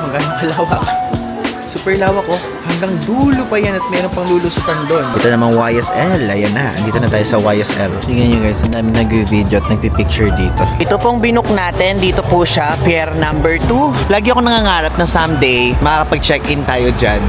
kung gaano kalawak. Super lawak oh. Hanggang dulo pa yan at meron pang lulusutan doon. Ito namang YSL. Ayan na. Andito na tayo sa YSL. Tingnan nyo guys. Ang dami nag-video at nagpipicture dito. Ito pong binook natin. Dito po siya. Pier number 2. Lagi ako nangangarap na someday makakapag-check-in tayo dyan.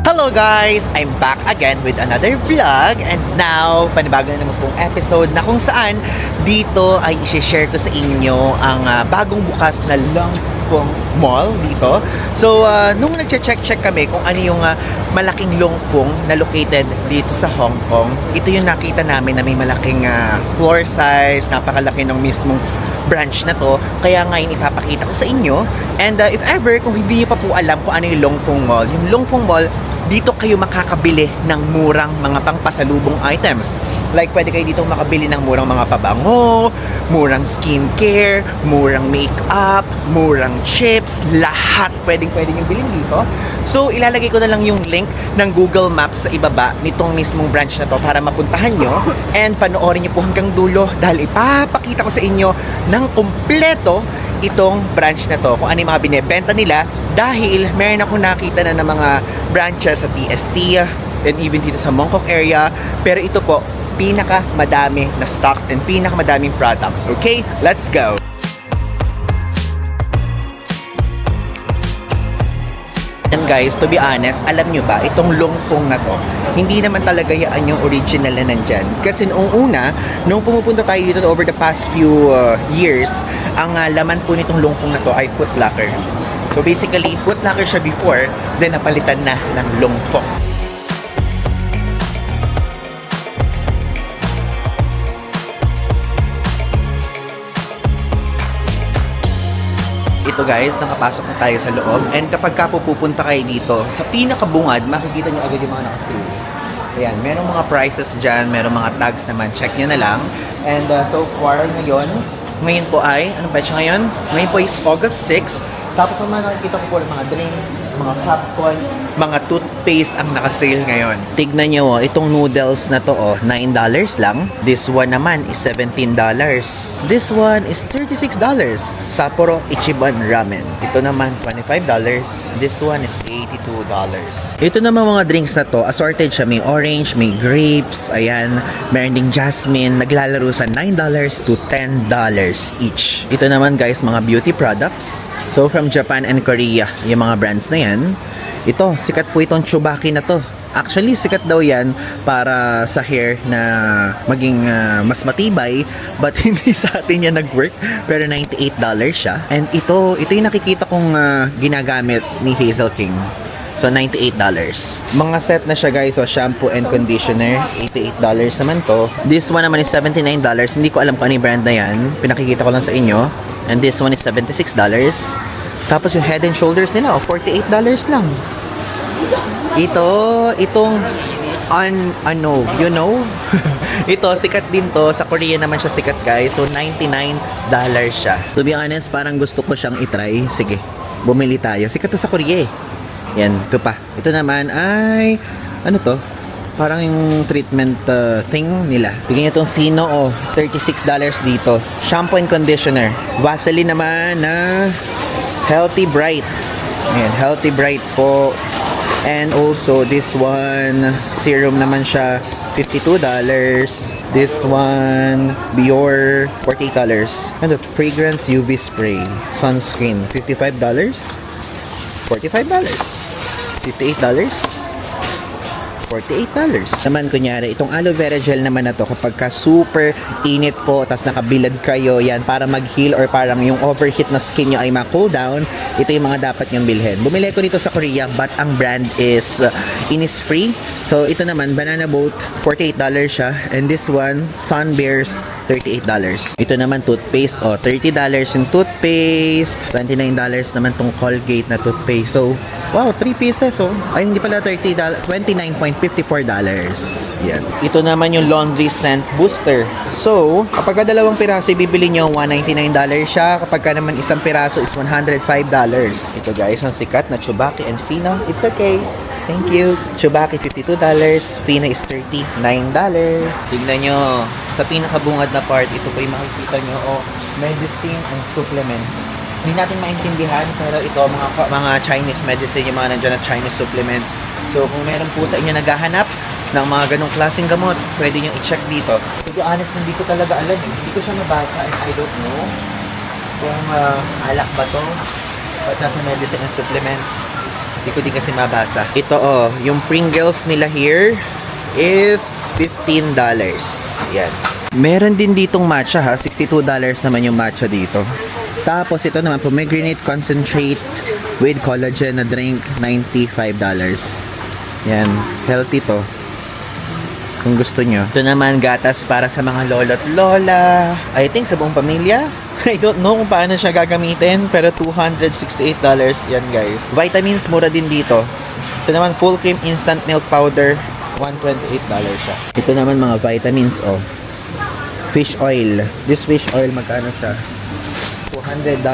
Hello guys! I'm back again with another vlog and now, panibago na naman pong episode na kung saan dito ay i-share ko sa inyo ang bagong bukas na Longfong Mall dito. So, nung nag-check kami kung ano yung malaking Longfong na located dito sa Hong Kong, ito yung nakita namin na may malaking floor size, napakalaki ng mismong branch na to, kaya ngayon ipapakita ko sa inyo. And if ever, kung hindi nyo pa po alam kung ano yung Longfong Mall, yung Longfong Mall, dito kayo makakabili ng murang mga pangpasalubong items. Like, pwede kayo dito makabili ng murang mga pabango, murang skincare, murang makeup, murang chips, lahat pwede nyo bilhin dito. So, ilalagay ko na lang yung link ng Google Maps sa ibaba nitong mismong branch na to para mapuntahan nyo and panoorin nyo po hanggang dulo dahil ipapakita ko sa inyo ng kumpleto itong branch na to, kung ano yung mga binebenta nila, dahil meron ako nakita na ng mga branches sa TST and even dito sa Mongkok area, pero ito po, pinakamadami na stocks and pinakamadaming products. Okay, let's go! And guys, to be honest, alam nyo ba, itong Longfong na to, hindi naman talaga yan yung original na nandyan. Kasi noong una, nung pumupunta tayo dito over the past few years, ang laman po nitong Longfong na to ay Foot Locker. So basically, Foot Locker siya before, then napalitan na ng Longfong. Ito guys, nakapasok na tayo sa loob and kapag pupunta kayo dito, sa pinakabungad, makikita nyo agad yung mga nakasale. Ayan, merong mga prices dyan, merong mga tags naman, check nyo na lang. And so far, ngayon po ay, ano ba siya ngayon? Ngayon po is August 6. Tapos naman nakikita ko po mga drinks, mga popcorn, mga toothpaste ang nakasale ngayon. Tignan nyo, itong noodles na to, $9 lang. This one naman is $17. This one is $36. Sapporo Ichiban Ramen. Ito naman, $25. This one is $82. Ito naman mga drinks na to, assorted siya. May orange, may grapes, ayan. Meron ding jasmine. Naglalaro sa $9 to $10 each. Ito naman guys, mga beauty products. So, from Japan and Korea, yung mga brands na yan. Ito, sikat po itong Chubaki na to. Actually, sikat daw yan para sa hair na maging mas matibay. But hindi sa atin yan nag-work. Pero $98 siya. And ito yung nakikita kong ginagamit ni Hazel King. So, $98. Mga set na siya guys. So, shampoo and conditioner. $88 naman to. This one naman is $79. Hindi ko alam kung ano yung brand na yan. Pinakikita ko lang sa inyo. And this one is $76. Tapos yung Head and Shoulders nila, $48 lang. Itong you know? Ito, sikat din to. Sa Korea naman siya sikat guys. So, $99 siya. To be honest, parang gusto ko siyang itry. Sige, bumili tayo. Sikat to sa Korea eh. Yan, ito pa. Ito naman ay, ano to? Parang yung treatment thing nila. Bigyan nyo itong Fino, $36 dito. Shampoo and conditioner. Vaseline naman na Healthy Bright. Ayan, Healthy Bright po. And also, this one, serum naman siya, $52. This one, Biore, $48. And the fragrance UV spray, sunscreen, $55. $45. $58. $48. Naman kunyari, itong aloe vera gel naman na to kapag ka super init po tas nakabilad kayo, yan para mag-heal or parang yung overheat na skin nyo ay ma-cool down, ito yung mga dapat nyong bilhin. Bumili ko dito sa Korea but ang brand is Innisfree. So ito naman, Banana Boat, $48 siya. And this one, Sun Bears, $38. Ito naman toothpaste, $30 yung toothpaste, $29 naman tong Colgate na toothpaste. So wow, 3 pieces ay hindi pala $30, $29.54. Yan. Ito naman yung laundry scent booster. So, kapag dalawang piraso ibibili nyo, $199 siya. Kapag naman isang piraso is $105. Ito guys, ang sikat na Chubaki and Fino. It's okay. Thank you. Chubaki $52, Fino is $39. Tignan nyo, sa pinakabungad na part, ito po yung makikita nyo, medicine and supplements. hindi natin maintindihan, pero ito, mga Chinese medicine, yung mga nandiyan na Chinese supplements. So, kung meron po sa inyo naghahanap ng mga ganong klaseng gamot, pwede nyo i-check dito. To be honest, hindi ko talaga alam eh. Hindi ko siya mabasa and I don't know kung alak ba to. But nasa medicine and supplements. Hindi ko din kasi mabasa. Ito yung Pringles nila here is $15. Yan. Meron din ditong matcha ha. $62 naman yung matcha dito. Tapos ito naman, pomegranate concentrate with collagen na drink, $95. Yan. Healthy to. Kung gusto nyo. Ito naman, gatas para sa mga lolo't lola. I think sa buong pamilya. I don't know kung paano siya gagamitin. Pero $268 yan guys. Vitamins, mura din dito. Ito naman, full cream instant milk powder. $128 siya. Ito naman mga vitamins fish oil. This fish oil, magkano siya? $200.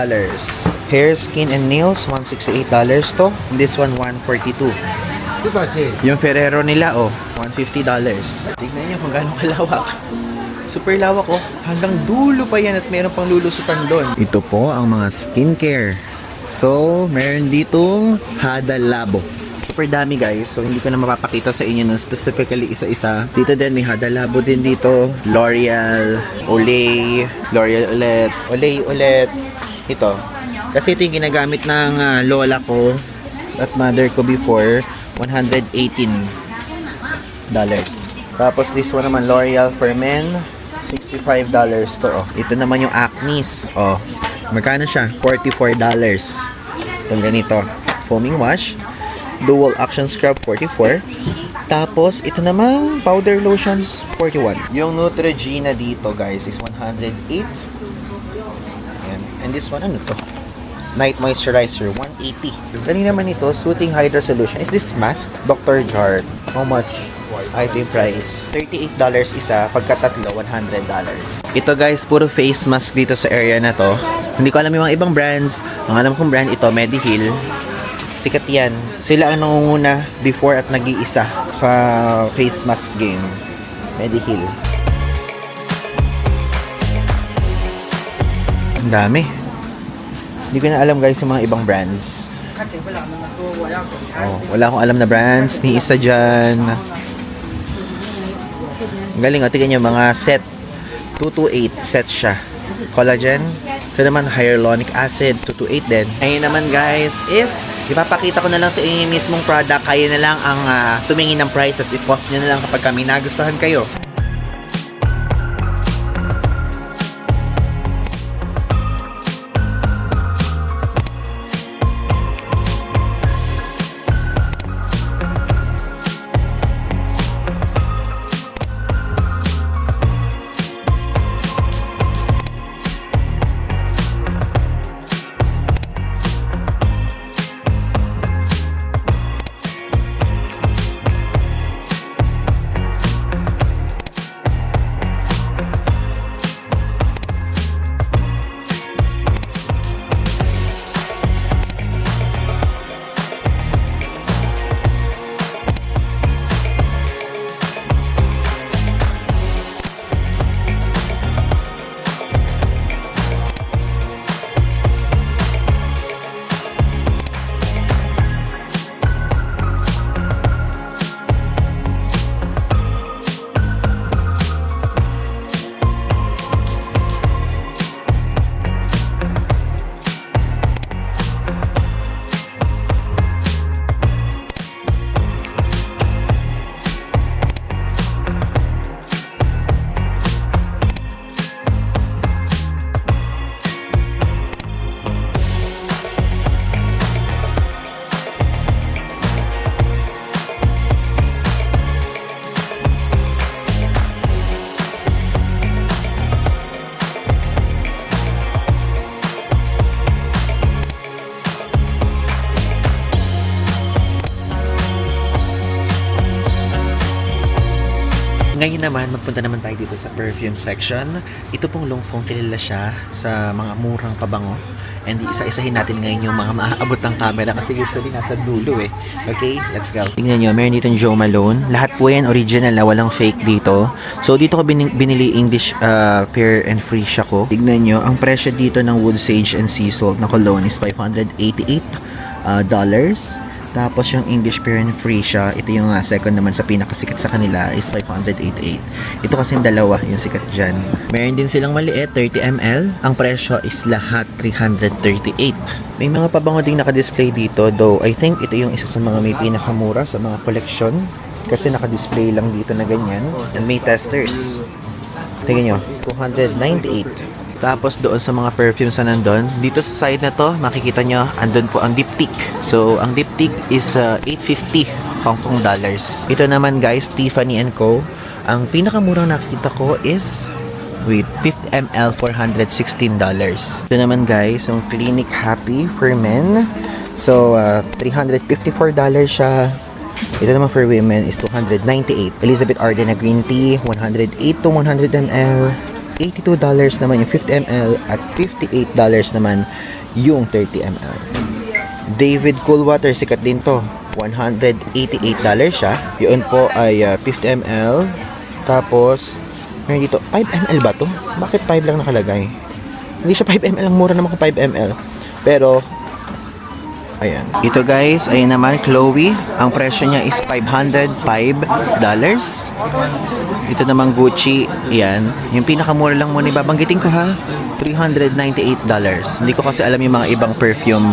Hair, skin, and nails, $168 to. This one, $142. Yung Ferrero nila, $150. Tignan nyo kung gano'ng kalawak. Super lawak, hanggang dulo pa yan at meron pang lulusutan doon. Ito po ang mga skincare. So, meron ditong Hada Labo. Super dami guys, so hindi ko na mapapakita sa inyo ng specifically isa-isa. Dito din may Hada Labo din dito. L'Oreal, Olay, L'Oreal ulit, Olay ulit. Ito. Kasi ito yung ginagamit ng lola ko at mother ko before. $118. Tapos this one naman, L'Oreal for Men, $65 to. Ito naman yung Acne's. Magkano siya? $44. Itong ganito. Foaming wash. Dual action scrub, $44. Tapos, ito naman, powder lotions, $41. Yung Neutrogena dito, guys, is $108. And this one, ano to? Night moisturizer, $180. Kanina naman ito, soothing hydra solution. Is this mask? Dr. Jart. How much? Ito yung price. $38 isa, pagkatatlo, $100. Ito guys, puro face mask dito sa area na to. Hindi ko alam yung mga ibang brands. Ang alam kong brand ito, Mediheal. Sikat yan. Sila ang nangunguna before at nag-iisa sa face mask game. Mediheal. Ang dami. Hindi ko na alam guys yung mga ibang brands. Wala akong alam na brands. Ni isa dyan. Ang galing, tingnan nyo mga set. 228 set siya. Collagen. Ito naman hyaluronic acid. 228 din. Ayun naman guys is ipapakita ko na lang sa inyo yung mismong product. Kayo na lang ang tumingin ng prices. I-post nyo na lang kapag kami nagustuhan kayo. Ngayon naman, magpunta naman tayo dito sa perfume section. Ito pong Longfong, kilala siya sa mga murang pabango. And isa-isahin natin ngayon yung mga maaabot ng camera kasi usually nasa dulo eh. Okay, let's go. Tingnan nyo, meron dito yung Jo Malone. Lahat po yan original na, walang fake dito. So dito ko binili English Pear and Free siya ko. Tingnan nyo, ang presyo dito ng Wood Sage and Sea Salt na cologne is $588. Tapos yung English Pear and Free siya, ito yung second naman sa pinakasikat sa kanila is $588. Ito kasi yung dalawa, yung sikat dyan. Meron din silang maliit, 30 ml. Ang presyo is lahat $338. May mga pabango ding naka-display dito, though I think ito yung isa sa mga may pinakamura sa mga collection. Kasi naka-display lang dito na ganyan. And may testers. Tingnan nyo, $298. Tapos doon sa mga perfumes na nandun, dito sa side na to, makikita nyo, andun po ang Diptyque. So, ang Diptyque is $850 Hong Kong dollars. Ito naman guys, Tiffany & Co. Ang pinakamurang nakikita ko is with 50 ml $416. Ito naman guys, yung Clinique Happy for Men. So, $354 siya. Ito naman for women is $298. Elizabeth Arden na green tea, 108 to 100 ml. $82 naman yung 50 ml at $58 naman yung 30 ml. David Coolwater, sikat din to. $188 siya. Yun po ay 50 ml. Tapos, meron dito, 5 ml ba to? Bakit 5 lang nakalagay? Hindi siya 5 ml. Ang mura naman kung 5 ml. Pero, ayan. Ito guys, ayun naman, Chloe. Ang presyo niya is $505. Ito naman Gucci, yan. Yung pinakamura lang muna ibabanggitin ko ha, $398. Hindi ko kasi alam yung mga ibang perfume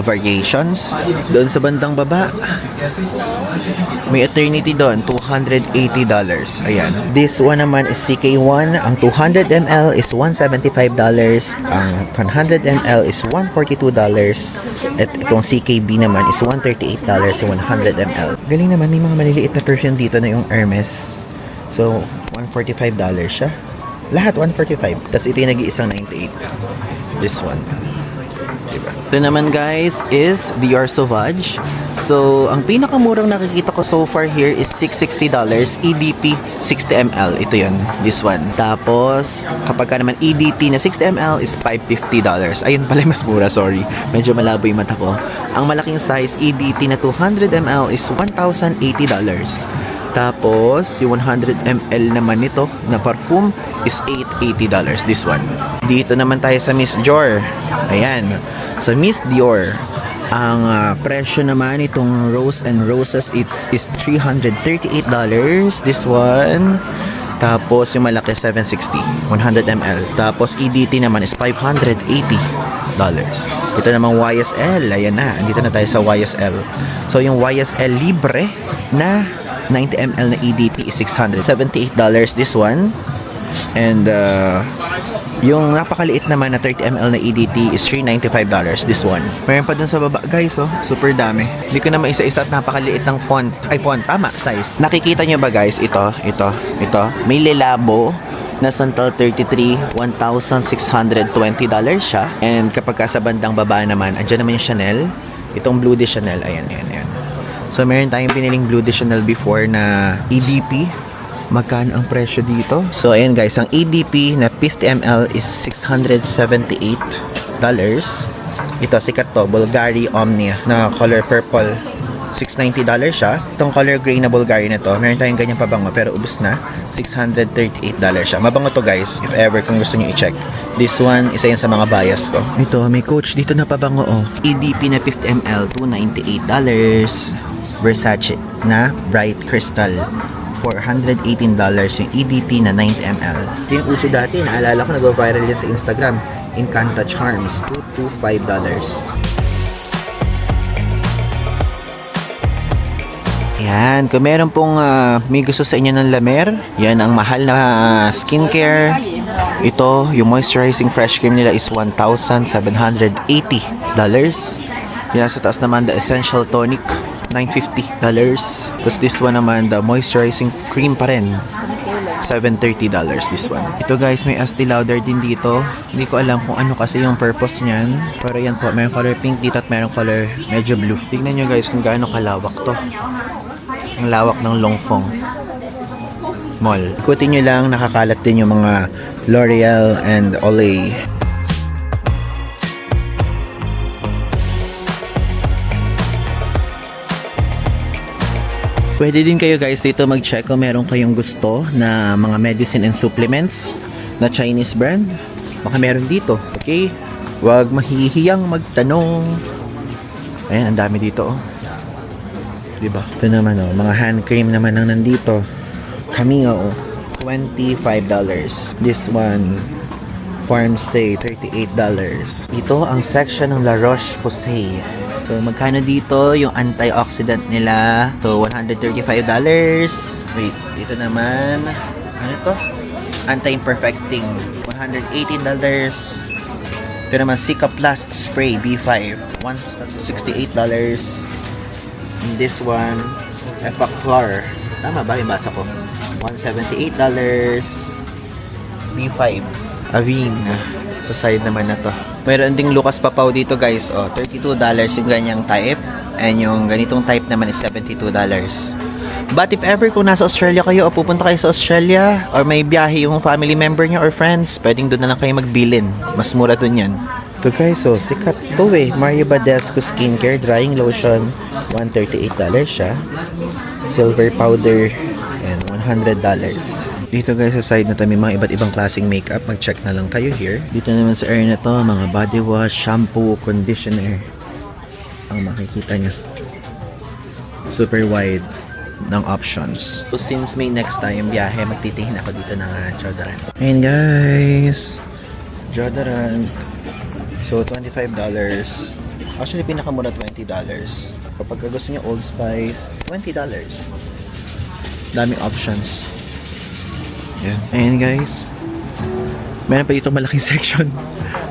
variations. Doon sa bandang baba, may Eternity doon, $280. Ayan. This one naman is CK1. Ang 200 ml is $175. Ang 100 ml is $142. At itong CKB naman is $138 sa 100 ml. Galing naman, may mga maliliit na perfume dito na yung Hermes. So, $145 siya. Lahat $145. Tapos ito yung nag-iisang $98. This one. Diba? Ito naman guys is Dior Sauvage. So, ang pinakamurang nakikita ko so far here is $660. EDP 60 ml. Ito yun. This one. Tapos, kapag ka naman EDT na 60 ml is $550. Ayun pala mas mura. Sorry. Medyo malabo yung mata ko. Ang malaking size EDT na 200 ml is $1,080. Tapos, yung 100 ml naman nito na parfum is $880. This one. Dito naman tayo sa Miss Dior. Ayan. Sa Miss Dior, ang presyo naman itong Rose and Roses it is $338. This one. Tapos, yung malaki $760. 100 ml. Tapos, EDT naman is $580. Ito namang YSL. Ayan na. Dito na tayo sa YSL. So, yung YSL Libre na 90 ml na EDP is $678 this one. And yung napakaliit naman na 30 ml na EDT is $395 this one. Mayroon pa dun sa baba guys, oh, super dami. Hindi ko na maisa-isa at napakaliit ng font. Ay, font, tama, size. Nakikita nyo ba guys, ito. May lelabo na Santal 33, $1,620 siya. And kapag sa bandang baba naman, andyan naman yung Chanel. Itong Blue de Chanel, ayan. So, meron tayong piniling Blue de Chanel before na EDP. Magkano ang presyo dito? So, ayan guys, ang EDP na 50 ml is $678. Ito, sikat to, Bulgari Omnia na color purple. $690 siya. Itong color gray na Bulgari na to, meron tayong ganyan pabango pero ubos na. $638 siya. Mabango to guys, if ever kung gusto nyo i-check. This one, isa yan sa mga bias ko. Ito, may Coach dito na pabango, oh. EDP na 50 ml, $298. Versace na Bright Crystal, $418 yung EDT na 90 ml. Ito yung uso dati, naalala ko nag-viral yan sa Instagram. Encanta Charms, $225. Yan, kung meron pong may gusto sa inyo ng La Mer, yan ang mahal na skincare. Ito, yung moisturizing fresh cream nila is $1,780. Yan sa taas naman, the Essential Tonic, $950. Tapos this one naman, the moisturizing cream pa rin, $730 this one. Ito guys, may Estee Lauder din dito. Hindi ko alam kung ano kasi yung purpose niyan. Pero yan po, mayroong color pink dito at mayroong color medyo blue. Tingnan nyo guys kung gaano kalawak to. Ang lawak ng Longfong. mall. Ikutin nyo lang, nakakalat din yung mga L'Oreal and Olay. Pwede din kayo guys dito mag-check kung meron kayong gusto na mga medicine and supplements na Chinese brand. Baka meron dito, okay? Huwag mahihiyang magtanong. Ayan, ang dami dito, oh. Diba? Ito naman, oh, mga hand cream naman ang nandito. Cameo, oh, $25. This one, Farm Stay, $38. Ito ang section ng La Roche-Posay. So, magkano dito yung antioxidant nila? So, $135. Wait, dito naman, ano to? Anti-imperfecting, $118. Ito naman, Cicaplast Spray B5, $168. And this one, Epaclar. Tama ba yung basa ko? $178. B5. Avene. Sa side naman na to. Meron ding Lucas Papaw dito guys. Oh, $32 yung ganyang type. And yung ganitong type naman is $72. But if ever kung nasa Australia kayo o pupunta kayo sa Australia or may biyahe yung family member niya or friends, pwedeng doon na lang kayo magbilin. Mas mura doon yan. So guys, so sikat to eh. Mario Badescu Skincare Drying Lotion. $138 siya. Silver powder. And $100. Dito guys sa side na to may mga iba't ibang klaseng makeup. Mag-check na lang kayo here. Dito naman sa area na to, mga body wash, shampoo, conditioner. Ang makikita nyo. Super wide ng options. So since may next time biyahe, magtitingin ako dito ng deodorant. Ayan guys. Deodorant. So $25. Actually pinakamura $20. Kapag gusto niyo Old Spice, $20. Daming options. Yeah. Ayan guys. Meron pa dito malaking section.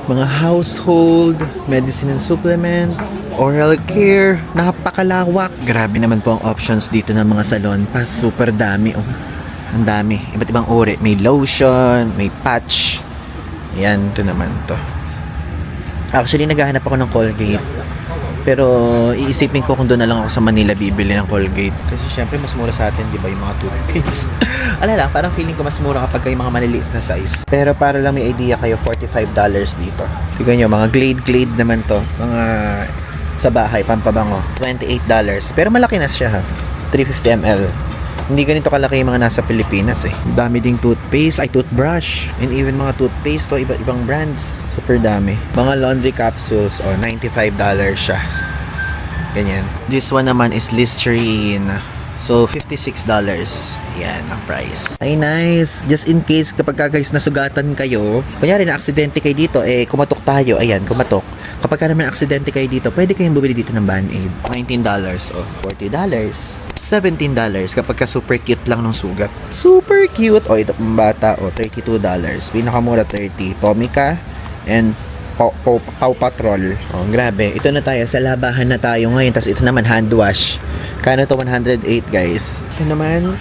Mga household, medicine and supplement, oral care, napakalawak. Grabe naman po ang options dito ng mga salon. Pa super dami, oh. Ang dami. Iba't ibang uri. May lotion, may patch. Ayan, ito naman to. Actually, naghahanap ako ng Colgate. Pero iisipin ko kung doon na lang ako sa Manila bibili ng Colgate. Kasi syempre mas mura sa atin, di ba, yung mga toothpaste. Alala, parang feeling ko mas mura kapag yung mga maliliit na size. Pero para lang may idea kayo, $45 dito. Tignan nyo, mga Glade naman to. Mga sa bahay, pampabango. $28. Pero malaki na siya ha. 350 ml. Hindi ganito kalaki yung mga nasa Pilipinas eh. Dami ding toothpaste, toothbrush. And even mga toothpaste to, iba-ibang brands. Super dami. Mga laundry capsules, $95 siya. Ganyan. This one naman is Listerine. So, $56. Yan ang price. Ay, nice. Just in case kapag guys nasugatan kayo, kunyari na aksidente kayo dito, kumatok tayo. Ayan, kumatok. Kapag naman aksidente kayo dito, pwede kayong bumili dito ng Band-Aid. $19 o $40. $17 kapag ka super cute lang ng sugat. Super cute. O, ito pang bata. O, $32. Pinakamura $30. Tomica and Paw Patrol. O, grabe. Ito na tayo. Sa labahan na tayo ngayon. Tapos ito naman hand wash. Kano to? 108 guys. Ito naman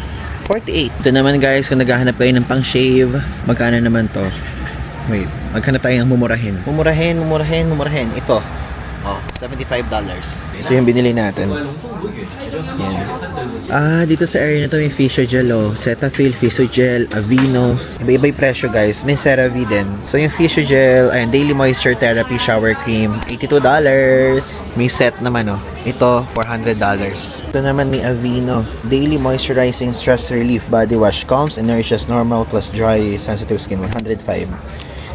48. Ito naman guys, kung naghahanap kayo ng pang shave, magkano naman to? Wait, maghanap tayo ng mumurahin. Mumurahin. Ito. Oh, $75. Ito yung binili natin. Yan. Dito sa area na to may Physiogel, oh. Cetaphil, Physiogel, Aveeno. Iba-iba yung presyo, guys. May CeraVe din. So, yung Physiogel, ayan, Daily Moisture Therapy Shower Cream, $82. May set naman, oh. Ito, $400. Ito naman may Aveeno, Daily Moisturizing Stress Relief Body Wash. Calms and nourishes normal plus dry, sensitive skin. $105.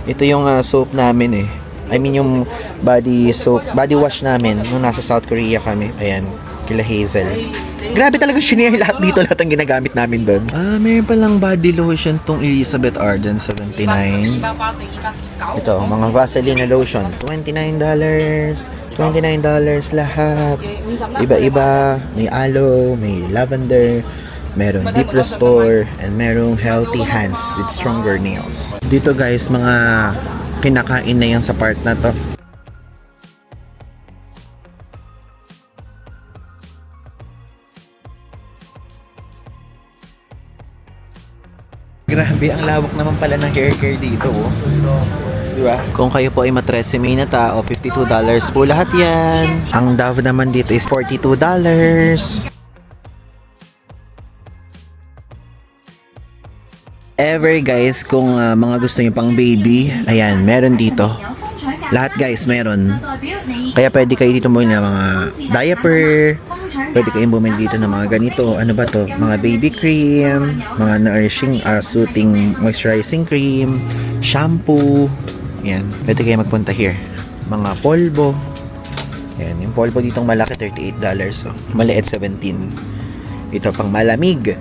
Ito yung soap namin, eh. I mean yung body soap, body wash namin nung nasa South Korea kami. Ayan, kila Hazel. Grabe talaga shinare lahat dito, lahat ang ginagamit namin doon. Mayroon palang body lotion tong Elizabeth Arden, $79. Ito, mga Vaseline na lotion, $29. $29 lahat. Iba-iba. May aloe, may lavender, merong deep restore, and merong healthy hands with stronger nails. Dito guys, mga kinakain na yan sa part na to. Grabe, ang lawak naman pala ng hair care dito, oh. Diba? Kung kayo po ay matreseme na tao, $52 po lahat yan. Ang Dove naman dito is $42. ever guys, kung mga gusto nyo pang baby, ayan, meron dito. Lahat guys, meron. Kaya pwede kayo dito bumili ng mga diaper, pwede kayong bumili dito ng mga ganito. Ano ba to? Mga baby cream, mga nourishing, soothing, moisturizing cream, shampoo. Ayan, pwede kayo magpunta here. Mga polvo. Ayan, yung polvo ditong malaki, $38. So, maliit, 17. Ito pang malamig.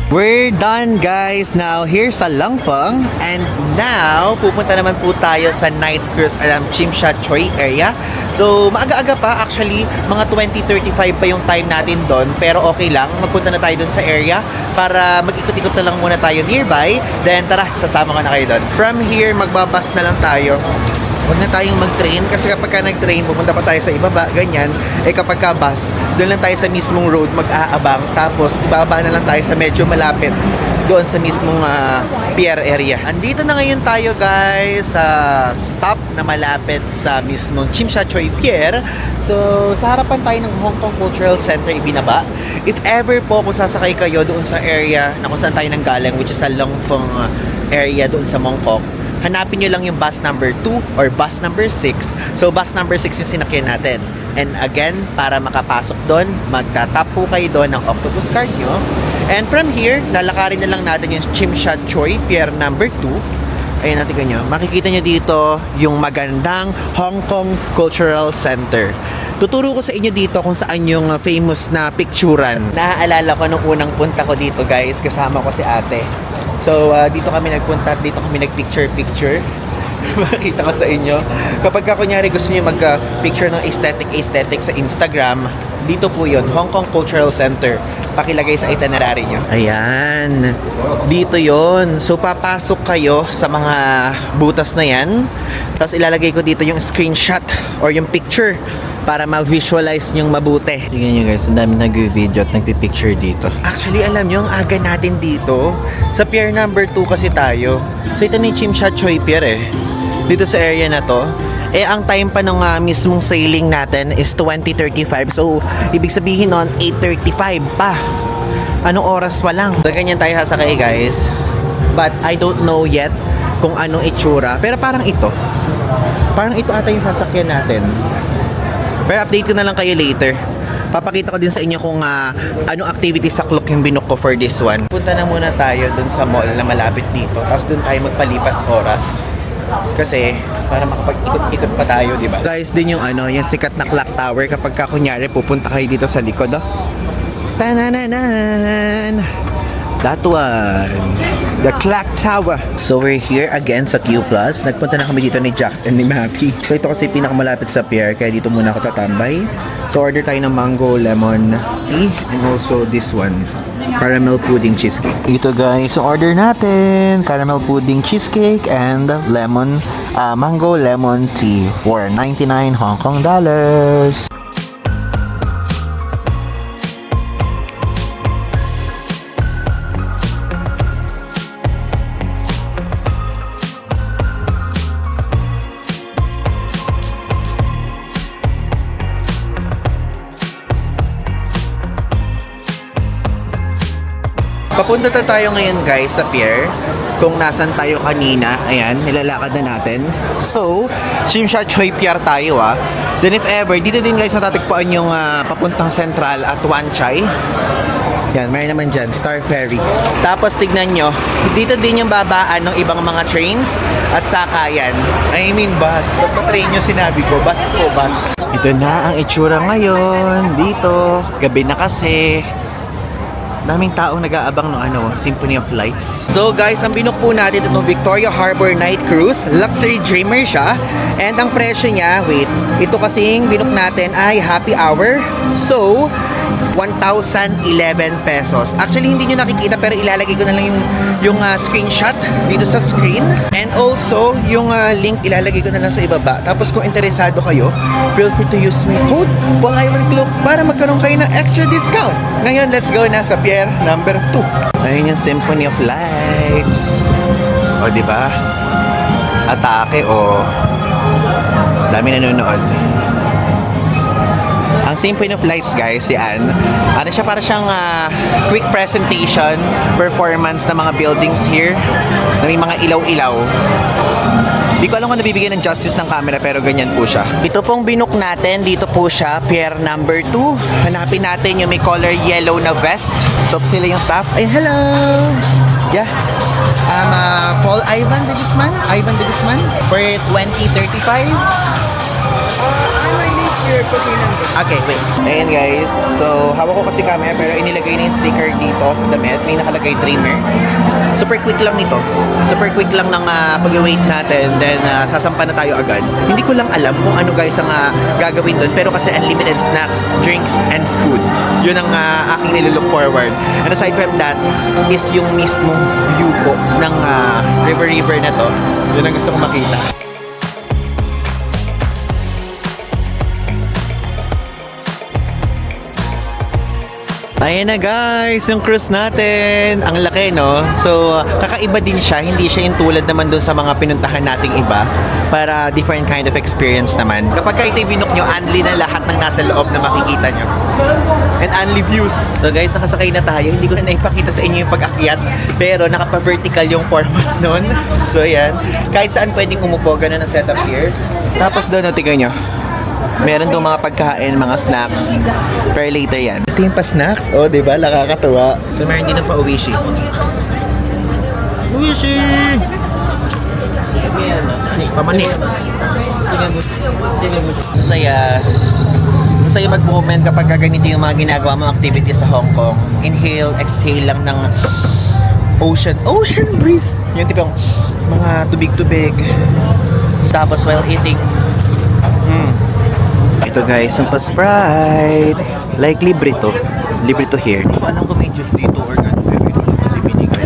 We're done guys. Now, here's sa Langfang. And now, pupunta naman po tayo sa night cruise around Chimsha Choi area. So, maaga-aga pa. Actually, mga 20:35 pa yung time natin doon. Pero okay lang. Magpunta na tayo doon sa area para mag-ikot-ikot na lang muna tayo nearby. Then, tara, sasama ko na kayo doon. From here, magbabas na lang tayo. Huwag na tayong mag-train kasi kapag ka nag-train, pupunta pa tayo sa ibaba, ganyan. Eh kapag ka bus, doon lang tayo sa mismong road mag-aabang. Tapos ibaba na lang tayo sa medyo malapit doon sa mismong pier area. Andito na ngayon tayo guys sa stop na malapit sa mismong Chimsha Choi Pier. So sa harapan tayo ng Hong Kong Cultural Center ibinaba. If ever po kung sasakay kayo doon sa area na kung saan tayo nanggaling, which is sa Langfang area doon sa Mongkok, hanapin nyo lang yung bus number 2 or bus number 6. So, bus number 6 yung sinakyan natin. And again, para makapasok doon, magtatap po kayo doon ng octopus card nyo. And from here, lalakarin na lang natin yung Chimsha Choi Pier number 2. Ayun natin nyo. Makikita nyo dito yung magandang Hong Kong Cultural Center. Tuturo ko sa inyo dito kung saan yung famous na picturan. Naaalala ko nung unang punta ko dito guys, kasama ko si ate. So, dito kami nagpunta at dito kami nag-picture-picture. Makita ko sa inyo. Kapag kunyari gusto niyo mag-picture ng aesthetic sa Instagram, dito po yun, Hong Kong Cultural Center. Pakilagay sa itinerary nyo. Ayan. Dito yon. So, papasok kayo sa mga butas na yan. Tapos, ilalagay ko dito yung screenshot or yung picture para ma-visualize nyong mabuti. Tingnan nyo guys, ang dami nag-video at nagpipicture dito. Actually, alam nyo, ang aga natin dito. Sa pier number 2 kasi tayo. So, ito na yung Chimsha Choi Pier eh. Dito sa area na to. Eh, ang time pa ng mismong sailing natin is 20:35. So, ibig sabihin nun, 8:35 pa. Anong oras pa lang? So, ganyan tayo sasakay guys. But, I don't know yet kung anong itsura. Pero parang ito. Parang ito ata yung sasakyan natin. Pero update ko na lang kayo later. Papakita ko din sa inyo kung anong activity sa clock yung binook ko for this one. Punta na muna tayo dun sa mall na malapit dito. Tapos dun tayo magpalipas oras. Kasi para makapag-ikot-ikot pa tayo, di ba? Guys, din yung yung sikat na clock tower kapag kunyari pupunta kayo dito sa likod, oh. Tanananan! That one. The clock tower. So we're here again sa Q+. Nagpunta na kami dito ni Jax and ni Mappy. So ito kasi pinakamalapit sa pier, kaya dito muna ako tatambay. So order tayo ng mango lemon tea and also this one, caramel pudding cheesecake. Ito guys, so order natin caramel pudding cheesecake and lemon mango lemon tea for 99 Hong Kong dollars. papunta na tayo ngayon guys sa pier. Kung nasan tayo kanina, ayan, nilalakad na natin. So, Shimsha Choi Pier tayo Then if ever, dito din guys natatagpuan yung papuntang Central at Wan Chai. Yan, mayroon naman dyan, Star Ferry. Tapos tignan nyo, dito din yung babaan ng ibang mga trains at sakayan. I mean bus. Ba't pa train yung sinabi ko? Bus po, bus. Ito na ang itsura ngayon. Dito, gabi na kasi. Daming taong nag-aabang ng Symphony of Lights. So guys, ang binook po natin itong Victoria Harbor Night Cruise. Luxury Dreamer siya. And ang presyo niya, wait, ito kasing binook natin ay happy hour. So, 1,011 pesos. Actually, hindi nyo nakikita pero ilalagay ko na lang yung screenshot dito sa screen. And also, yung link ilalagay ko na lang sa ibaba. Tapos kung interesado kayo, feel free to use my code PANGIWALCLOOK para magkaroon kayo ng extra discount. Ngayon, let's go na sa pier number 2. Ayun yung Symphony of Lights. O, diba? Atake o dami nanonood. Ang Symphony of Lights guys, yan. Ano siya, para siyang quick presentation, performance ng mga buildings here na may mga ilaw-ilaw. Di ko alam kung nabibigyan ng justice ng camera pero ganyan po siya. Ito pong binook natin, dito po siya, pier number 2. Hanapin natin yung may color yellow na vest. So sila yung staff. Ay, hello! Yeah. Paul Ivan de Guzman for 2035. Okay, wait. Ayan guys. So, hawak ko kasi camera pero inilagay na yung sticker dito sa damit. May nakalagay Dreamer. Super quick lang nito. Super quick lang ng pag-wait natin. Then, sasampa na tayo agad. Hindi ko lang alam kung ano guys ang gagawin doon. Pero kasi unlimited snacks, drinks, and food. Yun ang aking nililook forward. And aside from that, is yung mismong view po ng river na to. Yun ang gusto kong makita. Ayan na guys, yung cruise natin. Ang laki, no? So, kakaiba din siya. Hindi siya yung tulad naman dun sa mga pinuntahan nating iba. Para different kind of experience naman. Kapag kayo ito'y binook nyo, unli na lahat ng nasa loob na makikita nyo. And unli views. So guys, nakasakay na tayo. Hindi ko na naipakita sa inyo yung pag-akyat. Pero nakapa-vertical yung format nun. So ayan. Kahit saan pwedeng umupo, ganun ang setup here. Tapos doon, tingnan nyo. Meron doon mga pagkain, mga snacks. Pero later yan. Ito yung pa-snacks. Oh, diba? Nakakatuwa. So, meron din ng pa-uwishi. Uwishi! Pamani. Masaya. Masaya mag-movement kapag ganito yung mga ginagawa mong activities sa Hong Kong. Inhale, exhale lang ng ocean breeze. Yung tipong mga tubig-tubig. Tapos while eating, ito guys, yung pa-Sprite. Like, libre to. Libre to here. Hindi ko alam kung may juice dito or gano'n. Pero ito kasi binigay.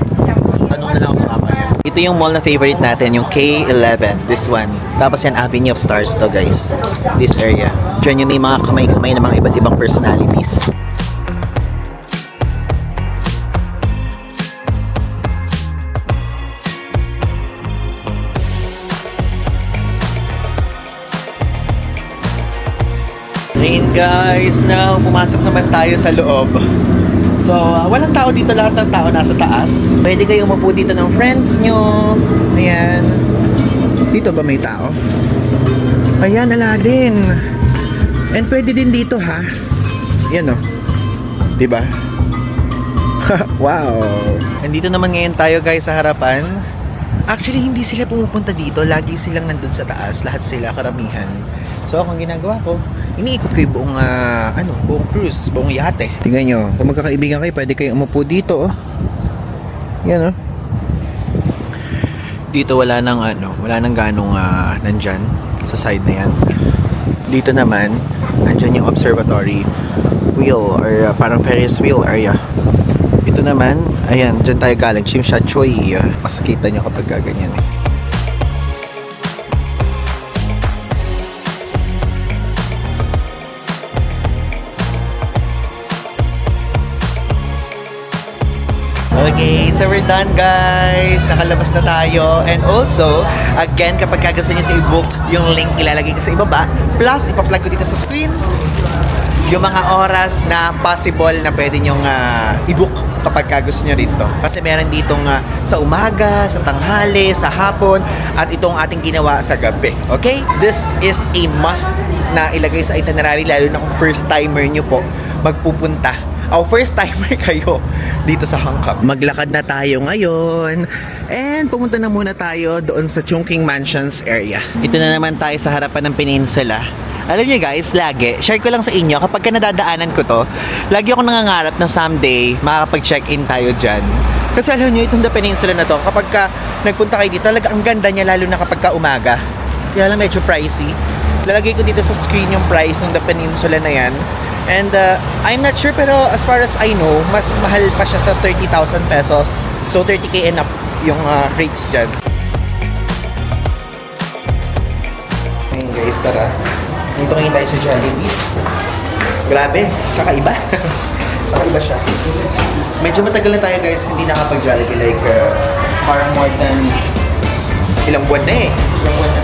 Tanong na lang ako mamaya. Ito yung mall na favorite natin, yung K11. This one. Tapos yan, Avenue of Stars to guys. This area. Diyan yung may mga kamay-kamay na mga iba't ibang personalities. Ayun guys, now pumasok naman tayo sa loob. So, walang tao dito, lahat ng tao nasa taas. Pwede kayo umupo dito ng friends nyo. Ayan. Dito ba may tao? Ayan, Aladdin. And pwede din dito ha. Ayan o. Diba? Wow. Nandito naman ngayon tayo guys sa harapan. Actually, hindi sila pumupunta dito. Lagi silang nandun sa taas. Lahat sila, karamihan. So, ang ginagawa ko, iniikot ko yung buong, buong cruise, buong yate. Tingnan nyo, kung magkakaibigan kayo, pwede kayo umupo dito, oh. Yan, oh. Dito wala nang, wala nang ganong, nandyan, sa side na yan. Dito naman, nandyan yung observatory wheel, or parang Ferris wheel area. Ito naman, ayan, dyan tayo galing, Shimsha Choi. Mas kita nyo kapag gaganyan, eh. Okay, so we're done guys. Nakalabas na tayo. And also, again, kapag gusto nyo ito i-book, yung link ilalagay ko sa ibaba. Plus, ipa-plug ko dito sa screen. yung mga oras na possible na pwede nyong i-book kapag gusto nyo rito. Kasi meron ditong sa umaga, sa tanghali, sa hapon, at itong ating ginawa sa gabi. Okay? This is a must na ilagay sa itinerary, lalo na kung first timer nyo po magpupunta. O first timer kayo dito sa Hong Kong. Maglakad na tayo ngayon. And pumunta na muna tayo doon sa Chungking Mansions area. Ito na naman tayo sa harapan ng peninsula. Alam niyo guys, lagi, share ko lang sa inyo, kapag ka nadadaanan ko to, lagi ako nangangarap na someday makakapag-check-in tayo dyan. Kasi alam niyo, itong The Peninsula na to, kapag ka nagpunta kayo dito, talaga ang ganda niya, lalo na kapag ka umaga. Kaya lang medyo pricey. Lalagay ko dito sa screen yung price ng The Peninsula na yan. And I'm not sure, pero as far as I know, mas mahal pa siya sa 30,000 pesos. So 30k and up yung rates dyan. Ngayon guys, tara. Dito ngayon tayo sa Jollibee. Grabe, kakaiba. Kakaiba siya. Medyo matagal na tayo guys, hindi nakapag-Jollibee. Like, parang more than ilang buwan na eh. Ilang buwan na.